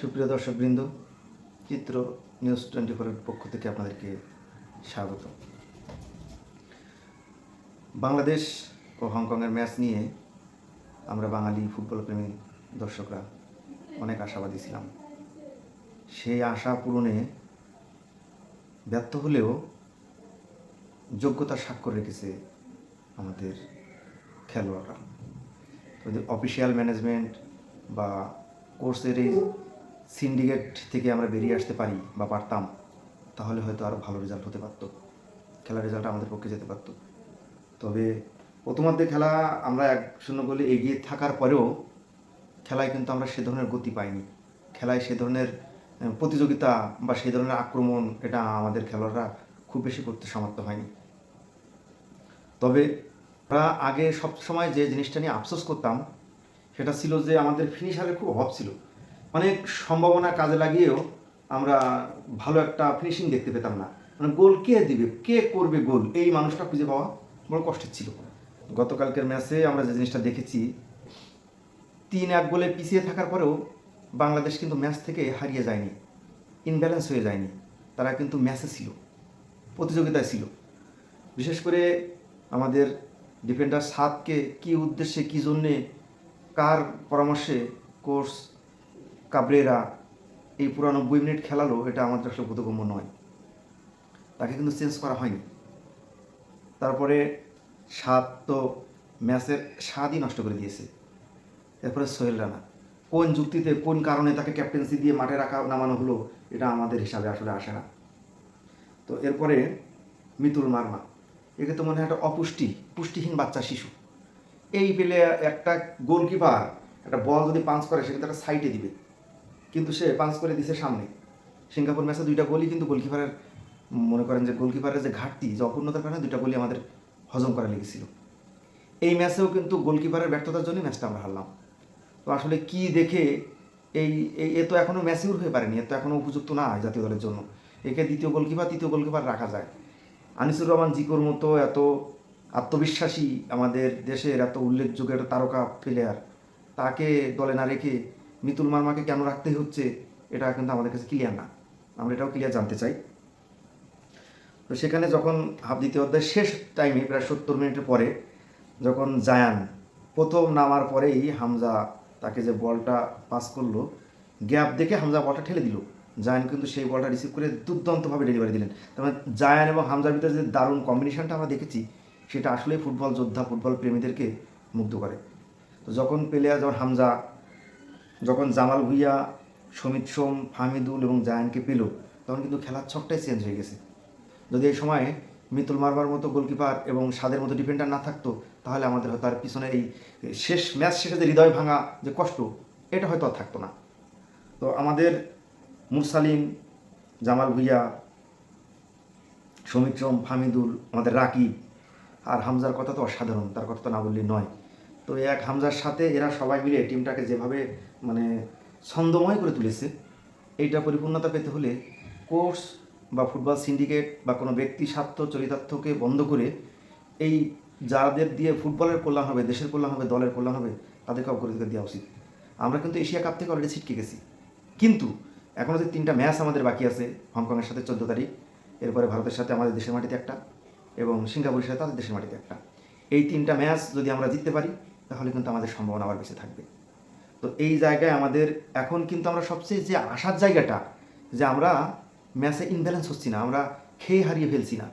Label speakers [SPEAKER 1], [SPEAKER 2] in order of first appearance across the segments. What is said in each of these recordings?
[SPEAKER 1] সুপ্রিয় দর্শকবৃন্দ, চিত্র নিউজ 24-এর পক্ষ থেকে আপনাদেরকে স্বাগত। বাংলাদেশ ও হংকংয়ের ম্যাচ নিয়ে আমরা বাঙালি ফুটবল প্রেমী দর্শকরা অনেক আশাবাদী ছিলাম। সেই আশা পূরণে ব্যর্থ হলেও যোগ্যতার স্বাক্ষর রেখেছে আমাদের খেলোয়াড়রা। যদি অফিসিয়াল ম্যানেজমেন্ট বা কোর্সের এই সিন্ডিকেট থেকে আমরা বেরিয়ে আসতে পারি বা পারতাম, তাহলে হয়তো আরও ভালো রেজাল্ট হতে পারত, খেলার রেজাল্ট আমাদের পক্ষে যেতে পারত। তবে প্রথমার্ধে খেলা আমরা 1-0 গোলে এগিয়ে থাকার পরেও খেলায় কিন্তু আমরা সে ধরনের গতি পাইনি। খেলায় সে ধরনের প্রতিযোগিতা বা সেই ধরনের আক্রমণ এটা আমাদের খেলোয়াড়রা খুব বেশি করতে সমর্থ হয়নি। তবে আমরা আগে সবসময় যে জিনিসটা নিয়ে আফসোস করতাম সেটা ছিল যে আমাদের ফিনিশারের খুব অভাব ছিল। অনেক সম্ভাবনা কাজে লাগিয়েও আমরা ভালো একটা ফিনিশিং দেখতে পেতাম না। মানে গোল কে দিবে, কে করবে গোল, এই মানুষটা খুঁজে পাওয়া বড় কষ্টের ছিল। গতকালকের ম্যাচে আমরা যে জিনিসটা দেখেছি, 3-1 গোলে পিছিয়ে থাকার পরেও বাংলাদেশ কিন্তু ম্যাচ থেকে হারিয়ে যায়নি, ইনব্যালেন্স হয়ে যায়নি। তারা কিন্তু ম্যাচে ছিল, প্রতিযোগিতায় ছিল। বিশেষ করে আমাদের ডিফেন্ডার সাদকে কী উদ্দেশ্যে, কী জন্যে, কার পরামর্শে কোচ কাবরেরা এই পুরো 90 মিনিট খেলালো, এটা আমাদের আসলে বোধগম্য নয়। তাকে কিন্তু চেঞ্জ করা হয়নি। তারপরে সাদ তো ম্যাচের স্বাদই নষ্ট করে দিয়েছে। এরপরে সোহেল রানা কোন যুক্তিতে, কোন কারণে তাকে ক্যাপ্টেন্সি দিয়ে মাঠে নামানো হলো, এটা আমাদের হিসাবে আসলে আসে না। তো এরপরে মিতুল মার্মা, একে তো মনে হয় একটা পুষ্টিহীন বাচ্চা শিশু। এই পেলে একটা গোলকিপার একটা বল যদি পাঞ্চ করে সেক্ষেত্রে একটা সাইডে দিবে, কিন্তু সে পাঞ্চ করে দিছে সামনে। সিঙ্গাপুর ম্যাচে 2টা গোলই কিন্তু গোলকিপারের, মনে করেন যে গোলকিপারের যে ঘাটতি, যে অপূর্ণতার কারণে 2টা গোলই আমাদের হজম করা লেগেছিল। এই ম্যাচেও কিন্তু গোলকিপারের ব্যর্থতার জন্যই ম্যাচটা আমরা হারলাম। তো আসলে কি দেখে এই এ তো এখনও ম্যাচিউর হয়ে পারেনি, এ তো এখনও উপযুক্ত না জাতীয় দলের জন্য। একে তৃতীয় গোলকিপার রাখা যায়। আনিসুর রহমান জিকোর মতো এত আত্মবিশ্বাসী আমাদের দেশের এত উল্লেখযোগ্য একটা তারকা প্লেয়ার, তাকে দলে না রেখে মিতুল মার্মাকে কেন রাখতে হচ্ছে, এটা কিন্তু আমাদের কাছে ক্লিয়ার না। আমরা এটাও ক্লিয়ার জানতে চাই। তো সেখানে যখন দ্বিতীয় অধ্যায়ের শেষ টাইমে প্রায় 70 মিনিটের পরে যখন জায়ান প্রথম নামার পরেই হামজা তাকে যে বলটা পাস করলো, গ্যাপ দেখে হামজা বলটা ঠেলে দিল। জায়ান কিন্তু সেই বলটা রিসিভ করে দুর্দান্তভাবে ডেলিভারি দিলেন। তার মানে জায়ান এবং হামজার ভিতরে যে দারুণ কম্বিনেশনটা আমরা দেখেছি, সেটা আসলেই ফুটবল যোদ্ধা, ফুটবল প্রেমীদেরকে মুগ্ধ করে। তো যখন প্লেয়ার, যখন হামজা, যখন জামাল ভুঁইয়া, সমিত সোম, ফাহমিদুল এবং জায়ানকে পেল, তখন কিন্তু খেলার ছকটাই চেঞ্জ হয়ে গেছে। যদি এই সময়ে মিতুল মারবার মতো গোলকিপার এবং সাদের মতো ডিফেন্ডার না থাকতো, তাহলে আমাদের হয়তো আর পিছনে এই ম্যাচ শেষে যে হৃদয় ভাঙা যে কষ্ট, এটা হয়তো আর থাকতো না। তো আমাদের মুরসালিম, জামাল ভুঁইয়া, সমিত সোম, ফাহমিদুল, আমাদের রাকিব আর হামজার কথা তো অসাধারণ, তার কথা তো না বললেই নয়। তো এক হামজার সাথে এরা সবাই মিলে টিমটাকে যেভাবে মানে ছন্দময় করে তুলেছে, এইটা পরিপূর্ণতা পেতে হলে কোর্স বা ফুটবল সিন্ডিকেট বা কোনো ব্যক্তি স্বার্থ চরিতার্থকে বন্ধ করে এই যাদের দিয়ে ফুটবলের কল্যাণ হবে, দেশের কল্যাণ হবে, দলের কল্যাণ হবে, তাদেরকে অগ্রাধিকার দেওয়া উচিত। আমরা কিন্তু এশিয়া কাপ থেকে অলরেডি ছিটকে গেছি, কিন্তু এখনও যে 3টা ম্যাচ আমাদের বাকি আছে, হংকংয়ের সাথে 14 তারিখ, এরপরে ভারতের সাথে আমাদের দেশের মাটিতে একটা, এবং সিঙ্গাপুরের সাথে তাদের দেশের মাটিতে একটা। এই 3টা ম্যাচ যদি আমরা জিততে পারি, তাহলে কিন্তু আমাদের সম্ভাবনা আবার বেঁচে থাকবে। তো এই জায়গায় আমাদের এখন কিন্তু আমরা সবচেয়ে যে আসার জায়গাটা, যে আমরা ম্যাচে ইনব্যালেন্স হচ্ছি না, আমরা খেয়ে হারিয়ে ফেলছি না,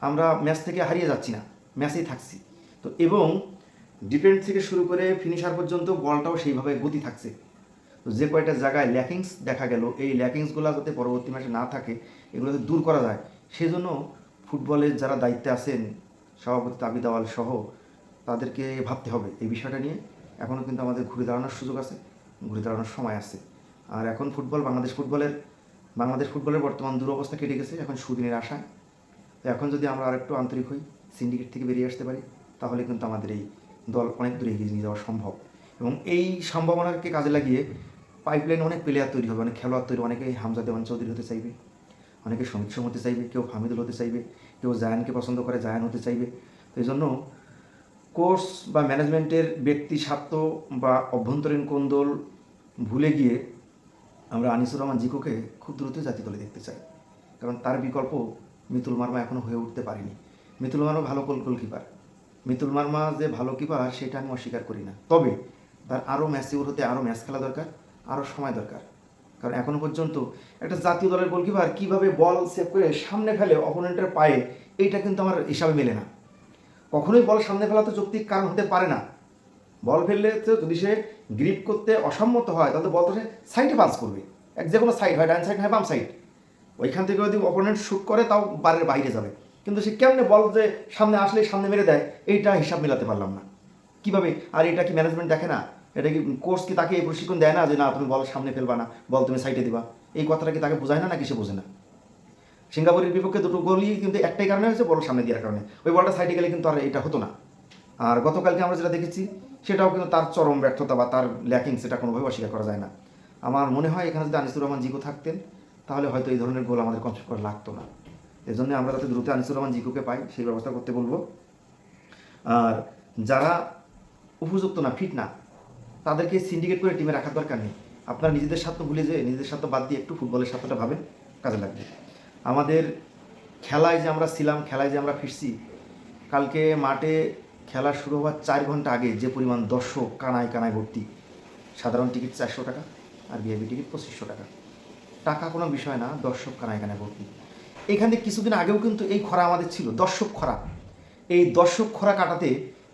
[SPEAKER 1] আমরা ম্যাচ থেকে হারিয়ে যাচ্ছি না, ম্যাচেই থাকছি। তো এবং ডিফেন্স থেকে শুরু করে ফিনিশার পর্যন্ত বলটাও সেইভাবে গতি থাকছে। তো যে কয়টা জায়গায় ল্যাকিংস দেখা গেল, এই ল্যাকিংসগুলো যাতে পরবর্তী ম্যাচে না থাকে, এগুলো যাতে দূর করা যায়, সেজন্য ফুটবলের যারা দায়িত্বে আছেন, সভাপতি তাবিদ আওয়াল সহ, তাদেরকে ভাবতে হবে এই বিষয়টা নিয়ে। এখনও কিন্তু আমাদের ঘুরে দাঁড়ানোর সুযোগ আছে, ঘুরে দাঁড়ানোর সময় আছে। আর এখন বাংলাদেশ ফুটবলের বর্তমান দুরবস্থা কেটে গেছে, এখন সুদিনের আশায়। তো এখন যদি আমরা আরেকটু আন্তরিক হই, সিন্ডিকেট থেকে বেরিয়ে আসতে পারি, তাহলে কিন্তু আমাদের এই দল অনেক দূরে এগিয়ে নিয়ে যাওয়া সম্ভব। এবং এই সম্ভাবনাকে কাজে লাগিয়ে পাইপলাইনে অনেক প্লেয়ার তৈরি হবে, অনেক খেলোয়াড় তৈরি। অনেকে হামজা দেওয়ান চৌধুরী হতে চাইবে, অনেকে সমিত সোম হতে চাইবে, কেউ ফাহমিদুল হতে চাইবে, কেউ জায়ানকে পছন্দ করে জায়ান হতে চাইবে। তো এই জন্য কোর্স বা ম্যানেজমেন্টের ব্যক্তি স্বার্থ বা অভ্যন্তরীণ কোন্দল ভুলে গিয়ে আমরা আনিসুর রহমান জিকোকে খুব দ্রুত জাতীয় দলে দেখতে চাই, কারণ তার বিকল্প মিতুল মার্মা এখনও হয়ে উঠতে পারেনি। মিতুল মার্মা ভালো গোলকিপার, মিতুল মার্মা যে ভালো কিপার সেটা আমি অস্বীকার করি না, তবে তার আরও ম্যাচিউর হতে, আরও ম্যাচ খেলা দরকার, আরও সময় দরকার। কারণ এখনও পর্যন্ত একটা জাতীয় দলের গোলকিপার কীভাবে বল সেভ করে সামনে ফেলে অপোনেন্টের পায়ে, এইটা কিন্তু আমার হিসাবে মেলে না। কখনোই বল সামনে ফেলা তো যৌক্তিক কারণ হতে পারে না। বল ফেললে তো যদি সে গ্রিপ করতে অসম্মত হয় তাহলে বল তো সে সাইডে পাস করবে, যে কোনো সাইড হয়, ডান সাইড হয় বাম সাইড, ওইখান থেকে যদি অপোনেন্ট শ্যুট করে তাও বারের বাইরে যাবে। কিন্তু সে কেমনে বল যে সামনে আসলেই সামনে মেরে দেয়, এইটা হিসাব মেলাতে পারলাম না কীভাবে। আর এটা কি ম্যানেজমেন্ট দেখে না? এটা কি কোচ কি তাকে এই প্রশিক্ষণ দেয় না যে না তুমি বল সামনে ফেলবা না, বল তুমি সাইডে দিবা? এই কথাটা কি তাকে বোঝায় না, নাকি সে বোঝে না? সিঙ্গাপুরের বিপক্ষে দুটো গোলই কিন্তু একটাই কারণে হয়েছে, বল সামনে দেওয়ার কারণে। ওই বলটা সাইডে গেলে কিন্তু আর এটা হতো না। আর গতকালকে আমরা যেটা দেখেছি সেটাও কিন্তু তার চরম ব্যর্থতা বা তার ল্যাকিং, সেটা কোনোভাবে অস্বীকার করা যায় না। আমার মনে হয় এখানে যদি আনিসুর রহমান জিকো থাকতেন তাহলে হয়তো এই ধরনের গোল আমাদের কনসেপ্ট করা লাগতো না। এই জন্য আমরা যাতে দ্রুত আনিসুর রহমান জিকোকে পাই সেই ব্যবস্থা করতে বলবো। আর যারা উপযুক্ত না, ফিট না, তাদেরকে সিন্ডিকেট করে টিমে রাখার দরকার নেই। আপনারা নিজেদের স্বার্থ ভুলে যে নিজেদের স্বার্থ বাদ দিয়ে একটু ফুটবলের স্বার্থটা ভাবেন, কাজে লাগবে। আমাদের খেলায় যে আমরা ছিলাম, খেলায় যে আমরা ফিরছি, কালকে মাঠে খেলা শুরু হওয়ার 4 ঘন্টা আগে যে পরিমাণ দর্শক কানায় কানায় ভর্তি। সাধারণ টিকিট 400 টাকা আর ভিআইপি টিকিট 2500 টাকা। টাকা কোনো বিষয় না, দর্শক কানায় কানায় ভর্তি। এখানে কিছুদিন আগেও কিন্তু এই খরা আমাদের ছিল, দর্শক খরা। এই দর্শক খরা কাটাতে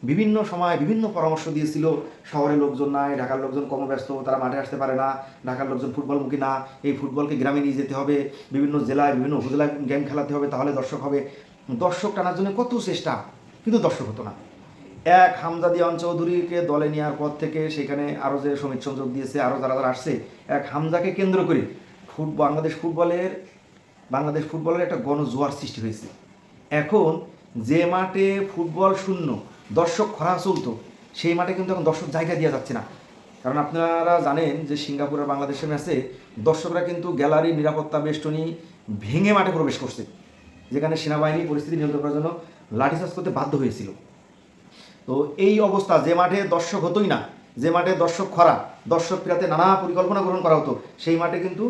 [SPEAKER 1] বিভিন্ন সময় বিভিন্ন পরামর্শ দিয়েছিল। শহরের লোকজন নাই, ঢাকার লোকজন কর্মব্যস্ত, তারা মাঠে আসতে পারে না, ঢাকার লোকজন ফুটবলমুখী না, এই ফুটবলকে গ্রামে নিয়ে যেতে হবে, বিভিন্ন জেলায় বিভিন্ন উপজেলায় গেম খেলাতে হবে, তাহলে দর্শক হবে। দর্শক টানার জন্য কত চেষ্টা, কিন্তু দর্শক হতো না। এক হামজা দিওয়ান চৌধুরীকে দলে নেওয়ার পর থেকে সেখানে আরও যে সমিত সংযোগ দিয়েছে, আরও যারা যারা আসছে, এক হামজাকে কেন্দ্র করে বাংলাদেশ ফুটবলের একটা গণজোয়ার সৃষ্টি হয়েছে। এখন যে মাঠে ফুটবল শূন্য, দর্শক খরা চলতো, সেই মাঠে কিন্তু এখন দর্শক জায়গা দেওয়া যাচ্ছে না। কারণ আপনারা জানেন যে সিঙ্গাপুর আর বাংলাদেশের ম্যাচে দর্শকরা কিন্তু গ্যালারি, নিরাপত্তা বেষ্টনী ভেঙে মাঠে প্রবেশ করছে, যেখানে সেনাবাহিনী পরিস্থিতি নিয়ন্ত্রণ করার জন্য লাঠিচার্জ করতে বাধ্য হয়েছিল। তো এই অবস্থা, যে মাঠে দর্শক হতোই না, যে মাঠে দর্শক খরা, দর্শক ফেরাতে নানা পরিকল্পনা গ্রহণ করা হতো, সেই মাঠে কিন্তু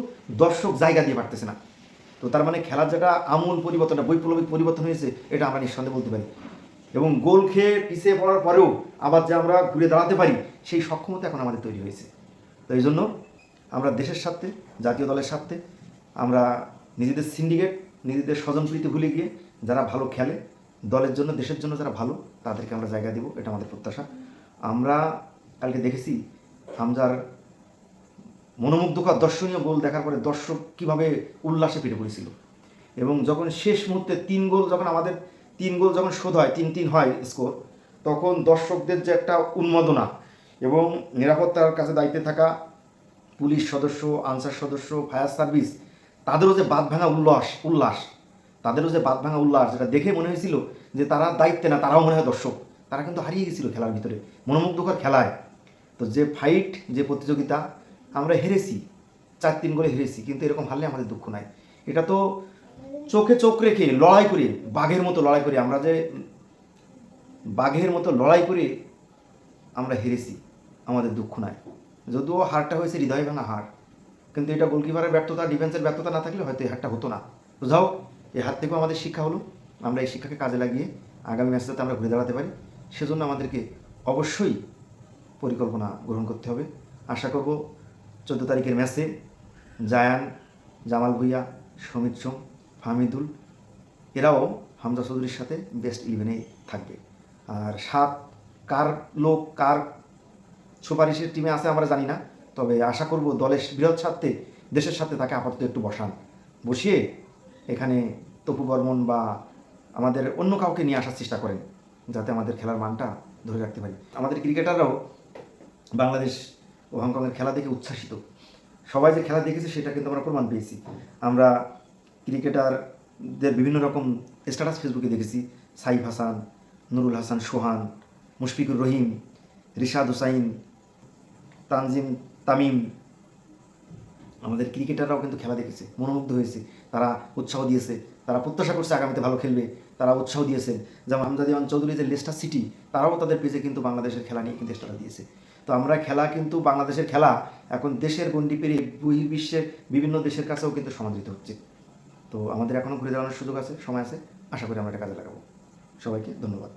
[SPEAKER 1] দর্শক জায়গা দিয়ে পারতেছে না। তো তার মানে খেলার যেটা আমূল পরিবর্তন, বৈপ্লবিক পরিবর্তন হয়েছে, এটা আমরা নিঃসন্দেহে বলতে পারি। এবং গোল খেয়ে পিছিয়ে পড়ার পরেও আবার যে আমরা ঘুরে দাঁড়াতে পারি, সেই সক্ষমতা এখন আমাদের তৈরি হয়েছে। তো এই জন্য আমরা দেশের স্বার্থে, জাতীয় দলের স্বার্থে, আমরা নিজেদের সিন্ডিকেট, নিজেদের স্বজনপ্রীতি ভুলে গিয়ে যারা ভালো খেলে, দলের জন্য, দেশের জন্য যারা ভালো, তাদেরকে আমরা জায়গা দেব, এটা আমাদের প্রত্যাশা। আমরা কালকে দেখেছি হামজার মনোমুগ্ধকর দর্শনীয় গোল দেখার পরে দর্শক কীভাবে উল্লাসে ফিরে পড়েছিল। এবং যখন শেষ মুহূর্তে 3 গোল যখন শোধ হয়, 3-3 হয় স্কোর, তখন দর্শকদের যে একটা উন্মাদনা এবং নিরাপত্তার কাছে দায়িত্বে থাকা পুলিশ সদস্য, আনসার সদস্য, ফায়ার সার্ভিস, তাদেরও যে বাঁধ ভাঙা উল্লাস, যেটা দেখে মনে হয়েছিল যে তারা দায়িত্বে না, তারাও মনে হয় দর্শক। তারা কিন্তু হারিয়ে গেছিল খেলার ভিতরে, মনোমুগ্ধকর খেলায়। তো যে ফাইট, যে প্রতিযোগিতা, আমরা হেরেছি, 4-3 গোলে হেরেছি, কিন্তু এরকম হারলে আমাদের দুঃখ নাই। এটা তো চোখে চোখ রেখে লড়াই করে, বাঘের মতো লড়াই করে আমরা হেরেছি, আমাদের দুঃখ নাই। যদিও হারটা হয়েছে হৃদয় ভাঙা হার, কিন্তু এটা গোলকিপারের ব্যর্থতা, ডিফেন্সের ব্যর্থতা না থাকলে হয়তো এই হারটা হতো না। বুঝাও, এই হার থেকেও আমাদের শিক্ষা হলো, আমরা এই শিক্ষাকে কাজে লাগিয়ে আগামী ম্যাচটাতে আমরা ঘুরে দাঁড়াতে পারি। সেজন্য আমাদেরকে অবশ্যই পরিকল্পনা গ্রহণ করতে হবে। আশা করব 14 তারিখের ম্যাচে জায়ান, জামাল ভুঁইয়া, সমিত সোম, ফাহমিদুল, এরাও হামজা চৌধুরীর সাথে বেস্ট 11-এ থাকবে। আর 7 কার সুপারিশের টিমে আছে আমরা জানি না, তবে আশা করব দলের বৃহৎ স্বার্থে, দেশের সাথে তাকে আপাতত একটু বসিয়ে এখানে তপু বর্মন বা আমাদের অন্য কাউকে নিয়ে আসার চেষ্টা করেন, যাতে আমাদের খেলার মানটা ধরে রাখতে পারি। আমাদের ক্রিকেটাররাও বাংলাদেশ ও হংকংয়ের খেলা দেখে উচ্ছ্বাসিত। সবাই যে খেলা দেখেছে সেটা কিন্তু আমরা প্রমাণ পেয়েছি। আমরা ক্রিকেটারদের বিভিন্ন রকম স্ট্যাটাস ফেসবুকে দেখেছি, সাইফ হাসান, নুরুল হাসান সোহান, মুশফিকুর রহিম, রিশাদ হুসাইন, তামিম, আমাদের ক্রিকেটাররাও কিন্তু খেলা দেখেছে, মনোমুগ্ধ হয়েছে, তারা উৎসাহ দিয়েছে, তারা প্রত্যাশা করছে আগামীতে ভালো খেলবে, তারা উৎসাহ দিয়েছে। যেমন হামজা দিওয়ান চৌধুরী যে লেস্টার সিটি, তারাও তাদের পেজে কিন্তু বাংলাদেশের খেলা নিয়ে কিন্তু স্ট্যাটাস দিয়েছে। তো আমরা খেলা কিন্তু বাংলাদেশের খেলা এখন দেশের গণ্ডি পেরিয়ে বহির্বিশ্বের বিভিন্ন দেশের কাছেও কিন্তু সমাদৃত হচ্ছে। তো আমাদের এখনও ঘুরে দাঁড়ানোর সুযোগ আছে, সময় আছে, আশা করি আমরা এটা কাজে লাগাবো। সবাইকে ধন্যবাদ।